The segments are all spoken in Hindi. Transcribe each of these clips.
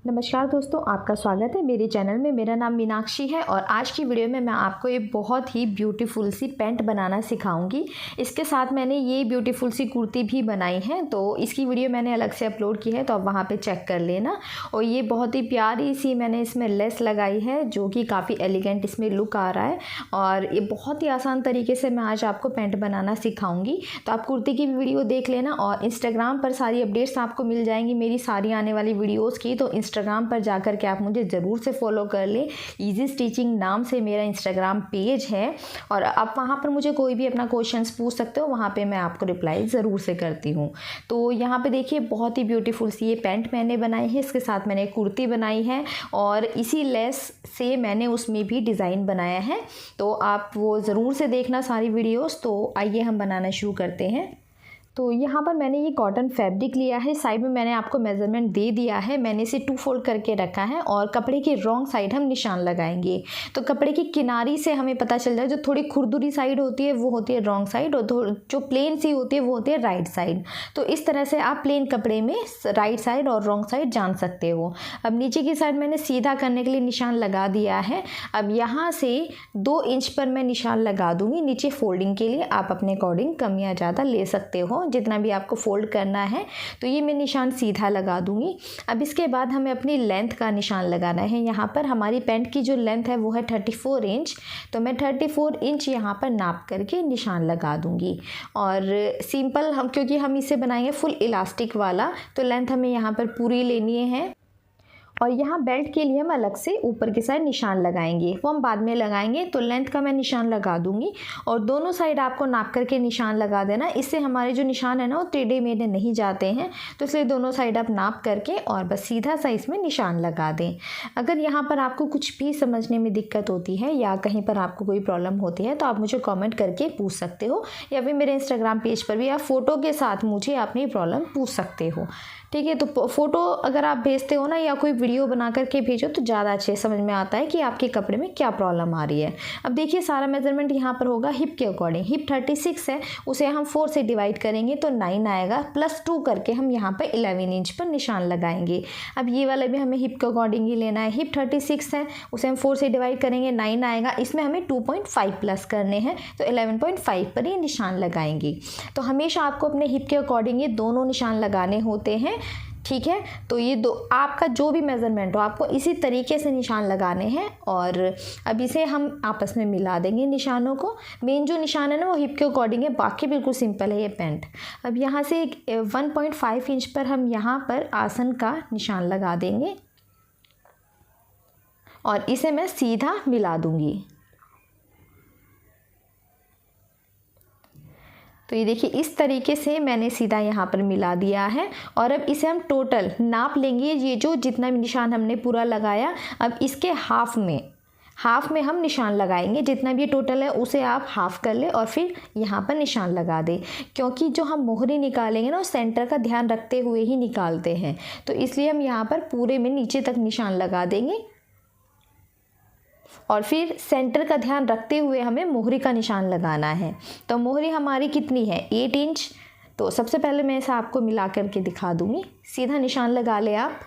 नमस्कार दोस्तों, आपका स्वागत है मेरे चैनल में। मेरा नाम मीनाक्षी है और आज की वीडियो में मैं आपको एक बहुत ही ब्यूटीफुल सी पैंट बनाना सिखाऊंगी। इसके साथ मैंने ये ब्यूटीफुल सी कुर्ती भी बनाई है, तो इसकी वीडियो मैंने अलग से अपलोड की है, तो आप वहाँ पे चेक कर लेना। और ये बहुत ही प्यारी सी मैंने इसमें लेस लगाई है, जो कि काफ़ी एलिगेंट इसमें लुक आ रहा है। और ये बहुत ही आसान तरीके से मैं आज आपको पैंट बनाना सिखाऊँगी। तो आप कुर्ती की भी वीडियो देख लेना और इंस्टाग्राम पर सारी अपडेट्स आपको मिल जाएंगी मेरी सारी आने वाली वीडियोज़ की। तो इंस्टाग्राम पर जाकर के आप मुझे ज़रूर से फॉलो कर लें। ईजी स्टिचिंग नाम से मेरा इंस्टाग्राम पेज है और आप वहाँ पर मुझे कोई भी अपना क्वेश्चंस पूछ सकते हो, वहाँ पे मैं आपको रिप्लाई ज़रूर से करती हूँ। तो यहाँ पे देखिए बहुत ही ब्यूटीफुल सी ये पैंट मैंने बनाई है, इसके साथ मैंने कुर्ती बनाई है और इसी लेस से मैंने उसमें भी डिज़ाइन बनाया है। तो आप वो ज़रूर से देखना सारी वीडियोज़। तो आइए हम बनाना शुरू करते हैं। तो यहाँ पर मैंने ये कॉटन फैब्रिक लिया है, साइड में मैंने आपको मेज़रमेंट दे दिया है, मैंने इसे 2 फोल्ड करके रखा है और कपड़े की रॉन्ग साइड हम निशान लगाएंगे। तो कपड़े की किनारी से हमें पता चल जाए, जो थोड़ी खुरदुरी साइड होती है वो होती है रॉन्ग साइड और जो प्लेन सी होती है वो होती है राइट साइड। तो इस तरह से आप प्लेन कपड़े में राइट साइड और रॉन्ग साइड जान सकते हो। अब नीचे की साइड मैंने सीधा करने के लिए निशान लगा दिया है। अब यहाँ से 2 इंच पर मैं निशान लगा दूँगी नीचे फोल्डिंग के लिए। आप अपने अकॉर्डिंग कम या ज़्यादा ले सकते हो, जितना भी आपको फोल्ड करना है। तो ये मैं निशान सीधा लगा दूंगी। अब इसके बाद हमें अपनी लेंथ का निशान लगाना है। यहाँ पर हमारी पैंट की जो लेंथ है वो है 34 इंच, तो मैं 34 इंच यहाँ पर नाप करके निशान लगा दूंगी। और सिंपल हम, क्योंकि हम इसे बनाएंगे फुल इलास्टिक वाला, तो लेंथ हमें यहाँ पर पूरी लेनी है। और यहाँ बेल्ट के लिए हम अलग से ऊपर की साइड निशान लगाएंगे, वो हम बाद में लगाएंगे। तो लेंथ का मैं निशान लगा दूंगी और दोनों साइड आपको नाप करके निशान लगा देना। इससे हमारे जो निशान है ना वो टेढ़े मेढ़े नहीं जाते हैं, तो इसलिए दोनों साइड आप नाप करके और बस सीधा सा इसमें निशान लगा दें। अगर यहाँ पर आपको कुछ भी समझने में दिक्कत होती है या कहीं पर आपको कोई प्रॉब्लम होती है तो आप मुझे कॉमेंट करके पूछ सकते हो, या फिर मेरे इंस्टाग्राम पेज पर भी आप फ़ोटो के साथ मुझे अपनी प्रॉब्लम पूछ सकते हो। ठीक है, तो फ़ोटो अगर आप भेजते हो ना या कोई वीडियो बना करके भेजो तो ज़्यादा अच्छे समझ में आता है कि आपके कपड़े में क्या प्रॉब्लम आ रही है। अब देखिए सारा मेजरमेंट यहाँ पर होगा हिप के अकॉर्डिंग। हिप 36 है, उसे हम 4 से डिवाइड करेंगे तो 9 आएगा, +2 करके हम यहाँ पर 11 इंच पर निशान लगाएंगे। अब ये वाला भी हमें हिप के अकॉर्डिंग ही लेना है। हिप 36 है, उसे हम 4 से डिवाइड करेंगे, 9 आएगा। इसमें हमें 2.5 प्लस करने हैं, तो 11.5 पर ये निशान लगाएंगे। तो हमेशा आपको अपने हिप के अकॉर्डिंग ये दोनों निशान लगाने होते हैं। ठीक है, तो ये दो आपका जो भी मेज़रमेंट हो आपको इसी तरीके से निशान लगाने हैं। और अब इसे हम आपस में मिला देंगे निशानों को। मेन जो निशान है ना वो हिप के अकॉर्डिंग है, बाकी बिल्कुल सिंपल है ये पैंट। अब यहाँ से 1.5 इंच पर हम यहाँ पर आसन का निशान लगा देंगे और इसे मैं सीधा मिला दूंगी। तो ये देखिए इस तरीके से मैंने सीधा यहाँ पर मिला दिया है। और अब इसे हम टोटल नाप लेंगे, ये जो जितना भी निशान हमने पूरा लगाया, अब इसके हाफ में हम निशान लगाएंगे। जितना भी टोटल है उसे आप हाफ कर ले और फिर यहाँ पर निशान लगा दें, क्योंकि जो हम मोहरी निकालेंगे ना सेंटर का ध्यान रखते हुए ही निकालते हैं, तो इसलिए हम यहाँ पर पूरे में नीचे तक निशान लगा देंगे और फिर सेंटर का ध्यान रखते हुए हमें मोहरी का निशान लगाना है। तो मोहरी हमारी कितनी है, 8 इंच। तो सबसे पहले मैं इसे आपको मिला करके दिखा दूंगी। सीधा निशान लगा ले आप।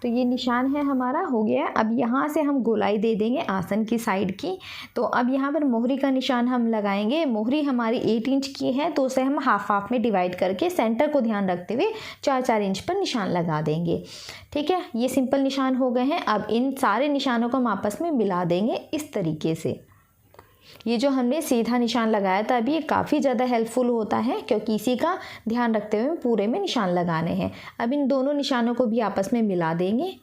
तो ये निशान है हमारा हो गया। अब यहाँ से हम गोलाई दे देंगे आसन की साइड की। तो अब यहाँ पर मोहरी का निशान हम लगाएंगे। मोहरी हमारी 8 इंच की है, तो उसे हम हाफ में डिवाइड करके सेंटर को ध्यान रखते हुए 4-4 इंच पर निशान लगा देंगे। ठीक है, ये सिंपल निशान हो गए हैं। अब इन सारे निशानों को हम आपस में मिला देंगे इस तरीके से। ये जो हमने सीधा निशान लगाया था अभी, ये काफ़ी ज़्यादा हेल्पफुल होता है, क्योंकि इसी का ध्यान रखते हुए पूरे में निशान लगाने हैं। अब इन दोनों निशानों को भी आपस में मिला देंगे।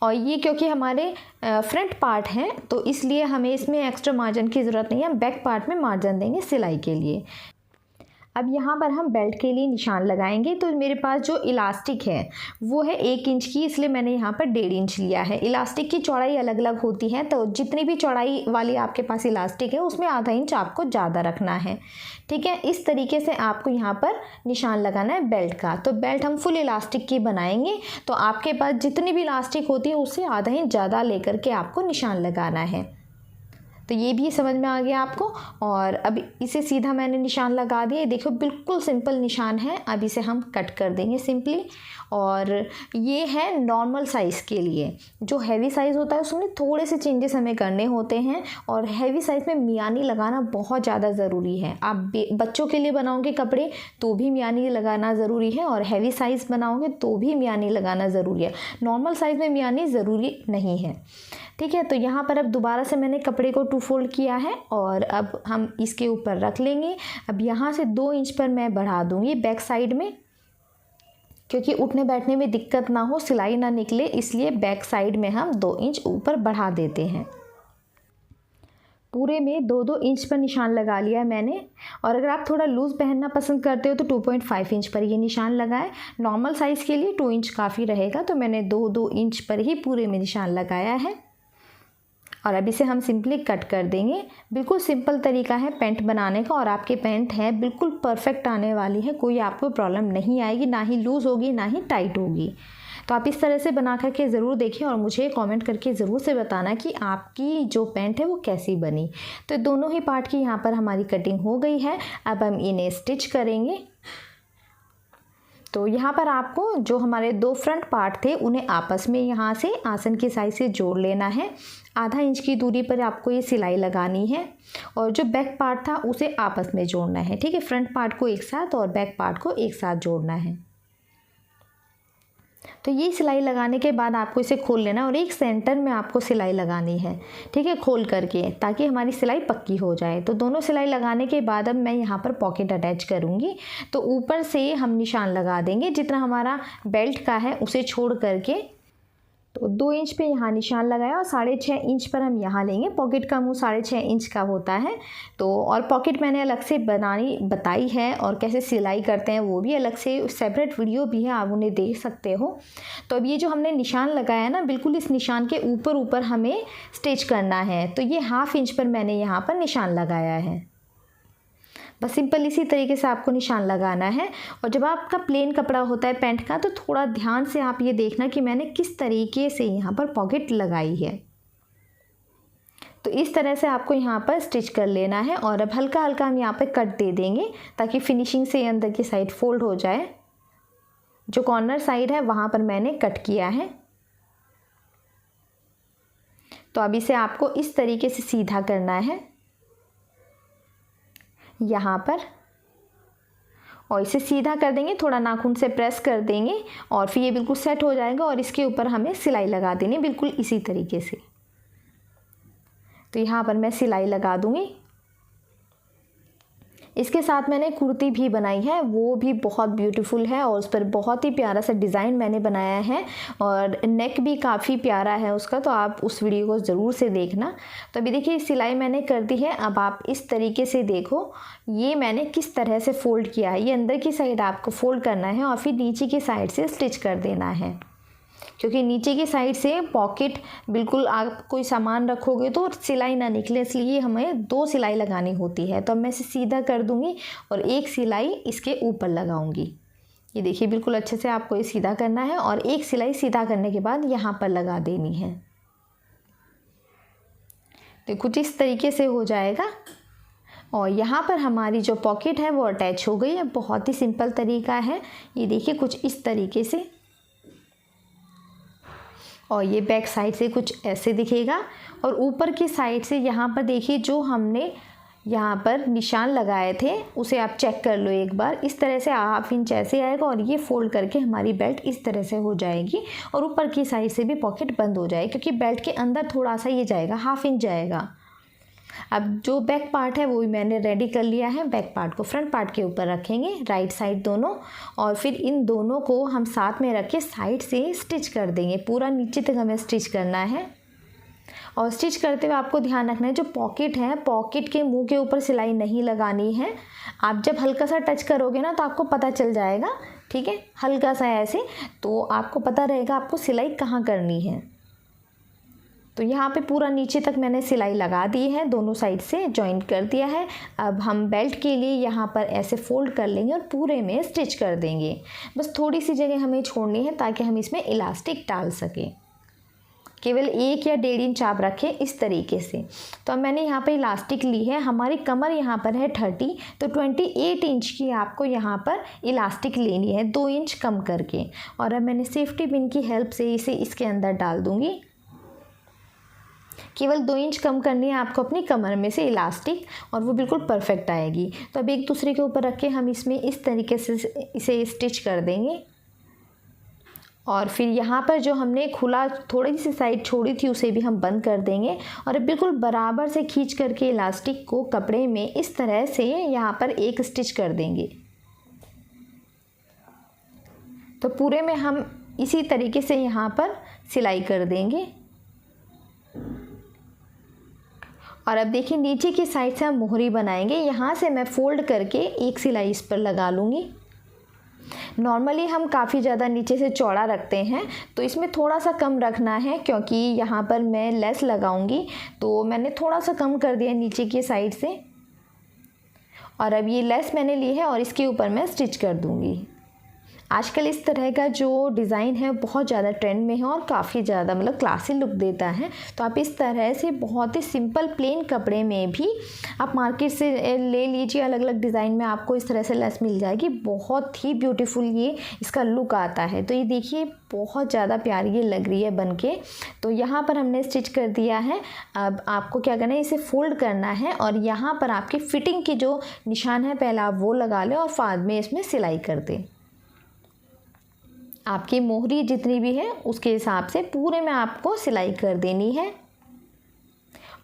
और ये क्योंकि हमारे फ्रंट पार्ट है तो इसलिए हमें इसमें एक्स्ट्रा मार्जिन की ज़रूरत नहीं है, हम बैक पार्ट में मार्जिन देंगे सिलाई के लिए। अब यहाँ पर हम बेल्ट के लिए निशान लगाएंगे। तो मेरे पास जो इलास्टिक है वो है 1 इंच की, इसलिए मैंने यहाँ पर 1.5 इंच लिया है। इलास्टिक की चौड़ाई अलग अलग होती है, तो जितनी भी चौड़ाई वाली आपके पास इलास्टिक है उसमें आधा इंच आपको ज़्यादा रखना है। ठीक है, इस तरीके से आपको यहाँ पर निशान लगाना है बेल्ट का। तो बेल्ट हम फुल इलास्टिक की बनाएंगे, तो आपके पास जितनी भी इलास्टिक होती है उससे आधा इंच ज़्यादा लेकर के आपको निशान लगाना है। तो ये भी समझ में आ गया आपको। और अब इसे सीधा मैंने निशान लगा दिया, देखो बिल्कुल सिंपल निशान है। अब इसे हम कट कर देंगे सिंपली। और ये है नॉर्मल साइज़ के लिए। जो हैवी साइज़ होता है उसमें थोड़े से चेंजेस हमें करने होते हैं, और हैवी साइज़ में मियानी लगाना बहुत ज़्यादा ज़रूरी है। आप बच्चों के लिए बनाओगे कपड़े तो भी मियानी लगाना ज़रूरी है, और हैवी साइज़ बनाओगे तो भी मियानी लगाना ज़रूरी है। नॉर्मल साइज़ में मियानी ज़रूरी नहीं है, ठीक है। तो यहाँ पर अब दोबारा से मैंने कपड़े को 2 फोल्ड किया है, और अब हम इसके ऊपर रख लेंगे। अब यहाँ से 2 इंच पर मैं बढ़ा दूँगी बैक साइड में, क्योंकि उठने बैठने में दिक्कत ना हो, सिलाई ना निकले, इसलिए बैक साइड में हम 2 इंच ऊपर बढ़ा देते हैं। पूरे में 2-2 इंच पर निशान लगा लिया है मैंने। और अगर आप थोड़ा लूज़ पहनना पसंद करते हो तो 2.5 इंच पर ये निशान लगाएं। नॉर्मल साइज़ के लिए 2 इंच काफ़ी रहेगा, तो मैंने 2-2 इंच पर ही पूरे में निशान लगाया है। और अब इसे हम सिंपली कट कर देंगे। बिल्कुल सिंपल तरीका है पेंट बनाने का, और आपके पेंट है बिल्कुल परफेक्ट आने वाली है, कोई आपको प्रॉब्लम नहीं आएगी, ना ही लूज़ होगी ना ही टाइट होगी। तो आप इस तरह से बना करके ज़रूर देखिए, और मुझे कमेंट करके ज़रूर से बताना कि आपकी जो पेंट है वो कैसी बनी। तो दोनों ही पार्ट की यहाँ पर हमारी कटिंग हो गई है। अब हम इन्हें स्टिच करेंगे। तो यहाँ पर आपको जो हमारे 2 फ्रंट पार्ट थे उन्हें आपस में यहाँ से आसन की साइड से जोड़ लेना है। आधा इंच की दूरी पर आपको ये सिलाई लगानी है, और जो बैक पार्ट था उसे आपस में जोड़ना है, ठीक है। फ्रंट पार्ट को एक साथ और बैक पार्ट को एक साथ जोड़ना है। तो ये सिलाई लगाने के बाद आपको इसे खोल लेना, और एक सेंटर में आपको सिलाई लगानी है, ठीक है, खोल करके, ताकि हमारी सिलाई पक्की हो जाए। तो दोनों सिलाई लगाने के बाद अब मैं यहाँ पर पॉकेट अटैच करूँगी। तो ऊपर से हम निशान लगा देंगे, जितना हमारा बेल्ट का है उसे छोड़ करके। तो 2 इंच पे यहाँ निशान लगाया, और 6.5 इंच पर हम यहाँ लेंगे। पॉकेट का मुंह 6.5 इंच का होता है। तो और पॉकेट मैंने अलग से बनानी बताई है, और कैसे सिलाई करते हैं वो भी अलग से सेपरेट वीडियो भी है, आप उन्हें देख सकते हो। तो अब ये जो हमने निशान लगाया है ना, बिल्कुल इस निशान के ऊपर ऊपर हमें स्टिच करना है। तो ये 1/2 इंच पर मैंने यहाँ पर निशान लगाया है। बस सिंपल इसी तरीके से आपको निशान लगाना है। और जब आपका प्लेन कपड़ा होता है पेंट का, तो थोड़ा ध्यान से आप ये देखना कि मैंने किस तरीके से यहाँ पर पॉकेट लगाई है। तो इस तरह से आपको यहाँ पर स्टिच कर लेना है। और अब हल्का हल्का हम यहाँ पर कट दे देंगे, ताकि फिनिशिंग से अंदर की साइड फोल्ड हो जाए। जो कॉर्नर साइड है वहाँ पर मैंने कट किया है। तो अब इसे आपको इस तरीके से सीधा करना है यहाँ पर, और इसे सीधा कर देंगे, थोड़ा नाखून से प्रेस कर देंगे, और फिर ये बिल्कुल सेट हो जाएगा। और इसके ऊपर हमें सिलाई लगा देनी है, बिल्कुल इसी तरीके से। तो यहाँ पर मैं सिलाई लगा दूँगी। इसके साथ मैंने कुर्ती भी बनाई है, वो भी बहुत ब्यूटीफुल है, और उस पर बहुत ही प्यारा सा डिज़ाइन मैंने बनाया है, और नेक भी काफ़ी प्यारा है उसका। तो आप उस वीडियो को ज़रूर से देखना। तो अभी देखिए सिलाई मैंने कर दी है। अब आप इस तरीके से देखो, ये मैंने किस तरह से फ़ोल्ड किया है। ये अंदर की साइड आपको फ़ोल्ड करना है, और फिर नीचे की साइड से स्टिच कर देना है, क्योंकि नीचे की साइड से पॉकेट बिल्कुल आप कोई सामान रखोगे तो सिलाई ना निकले, इसलिए हमें 2 सिलाई लगानी होती है। तो अब मैं इसे सीधा कर दूंगी, और एक सिलाई इसके ऊपर लगाऊंगी। ये देखिए बिल्कुल अच्छे से आपको ये सीधा करना है, और एक सिलाई सीधा करने के बाद यहाँ पर लगा देनी है। तो कुछ इस तरीके से हो जाएगा। और यहाँ पर हमारी जो पॉकेट है वो अटैच हो गई है। बहुत ही सिंपल तरीका है। ये देखिए कुछ इस तरीके से, और ये बैक साइड से कुछ ऐसे दिखेगा। और ऊपर की साइड से यहाँ पर देखिए, जो हमने यहाँ पर निशान लगाए थे उसे आप चेक कर लो एक बार। इस तरह से 1/2 इंच ऐसे आएगा, और ये फोल्ड करके हमारी बेल्ट इस तरह से हो जाएगी। और ऊपर की साइड से भी पॉकेट बंद हो जाएगी, क्योंकि बेल्ट के अंदर थोड़ा सा ये जाएगा, 1/2 इंच जाएगा। अब जो बैक पार्ट है वो भी मैंने रेडी कर लिया है। बैक पार्ट को फ्रंट पार्ट के ऊपर रखेंगे, राइट साइड दोनों, और फिर इन दोनों को हम साथ में रख के साइड से स्टिच कर देंगे। पूरा नीचे तक हमें स्टिच करना है। और स्टिच करते हुए आपको ध्यान रखना है, जो पॉकेट है, पॉकेट के मुंह के ऊपर सिलाई नहीं लगानी है। आप जब हल्का सा टच करोगे ना, तो आपको पता चल जाएगा, ठीक है, हल्का सा ऐसे, तो आपको पता रहेगा आपको सिलाई कहाँ करनी है। तो यहाँ पे पूरा नीचे तक मैंने सिलाई लगा दी है, दोनों साइड से जॉइंट कर दिया है। अब हम बेल्ट के लिए यहाँ पर ऐसे फोल्ड कर लेंगे और पूरे में स्टिच कर देंगे। बस थोड़ी सी जगह हमें छोड़नी है, ताकि हम इसमें इलास्टिक डाल सकें। केवल 1 या 1.5 इंच आप रखें इस तरीके से। तो अब मैंने यहाँ पर इलास्टिक ली है, हमारी कमर यहाँ पर है 30, तो 28 इंच की आपको यहाँ पर इलास्टिक लेनी है, 2 इंच कम करके। और अब मैंने सेफ्टी पिन की हेल्प से इसे इसके अंदर डाल दूँगी। केवल 2 इंच कम करनी है आपको अपनी कमर में से इलास्टिक, और वो बिल्कुल परफेक्ट आएगी। तो अब एक दूसरे के ऊपर रख के हम इसमें इस तरीके से इसे स्टिच कर देंगे। और फिर यहाँ पर जो हमने खुला थोड़ी सी साइड छोड़ी थी उसे भी हम बंद कर देंगे, और बिल्कुल बराबर से खींच करके इलास्टिक को कपड़े में इस तरह से यहाँ पर एक स्टिच कर देंगे। तो पूरे में हम इसी तरीके से यहाँ पर सिलाई कर देंगे। और अब देखिए नीचे की साइड से हम मोहरी बनाएंगे। यहाँ से मैं फोल्ड करके एक सिलाई इस पर लगा लूँगी। नॉर्मली हम काफ़ी ज़्यादा नीचे से चौड़ा रखते हैं, तो इसमें थोड़ा सा कम रखना है, क्योंकि यहाँ पर मैं लेस लगाऊंगी, तो मैंने थोड़ा सा कम कर दिया नीचे की साइड से। और अब ये लेस मैंने ली है और इसके ऊपर मैं स्टिच कर दूँगी। आजकल इस तरह का जो डिज़ाइन है बहुत ज़्यादा ट्रेंड में है और काफ़ी ज़्यादा मतलब क्लासी लुक देता है। तो आप इस तरह से बहुत ही सिंपल प्लेन कपड़े में भी आप मार्केट से ले लीजिए, अलग अलग डिज़ाइन में आपको इस तरह से लेस मिल जाएगी। बहुत ही ब्यूटीफुल ये इसका लुक आता है। तो ये देखिए बहुत ज़्यादा प्यारी ये लग रही है बनके। तो यहाँ पर हमने स्टिच कर दिया है। अब आपको क्या करना है, इसे फोल्ड करना है और यहाँ पर आपकी फिटिंग की जो निशान है पहले आप वो लगा लें और बाद में इसमें सिलाई कर दें। आपकी मोहरी जितनी भी है उसके हिसाब से पूरे में आपको सिलाई कर देनी है।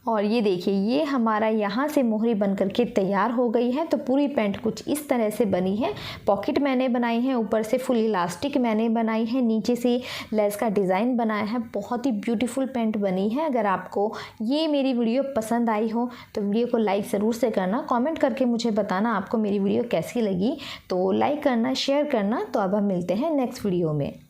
और ये देखिए ये हमारा यहाँ से मोहरी बन करके तैयार हो गई है। तो पूरी पैंट कुछ इस तरह से बनी है। पॉकेट मैंने बनाई है, ऊपर से फुल इलास्टिक मैंने बनाई है, नीचे से लेस का डिज़ाइन बनाया है। बहुत ही ब्यूटीफुल पैंट बनी है। अगर आपको ये मेरी वीडियो पसंद आई हो तो वीडियो को लाइक ज़रूर से करना, कमेंट करके मुझे बताना आपको मेरी वीडियो कैसी लगी। तो लाइक करना, शेयर करना। तो अब हम मिलते हैं नेक्स्ट वीडियो में।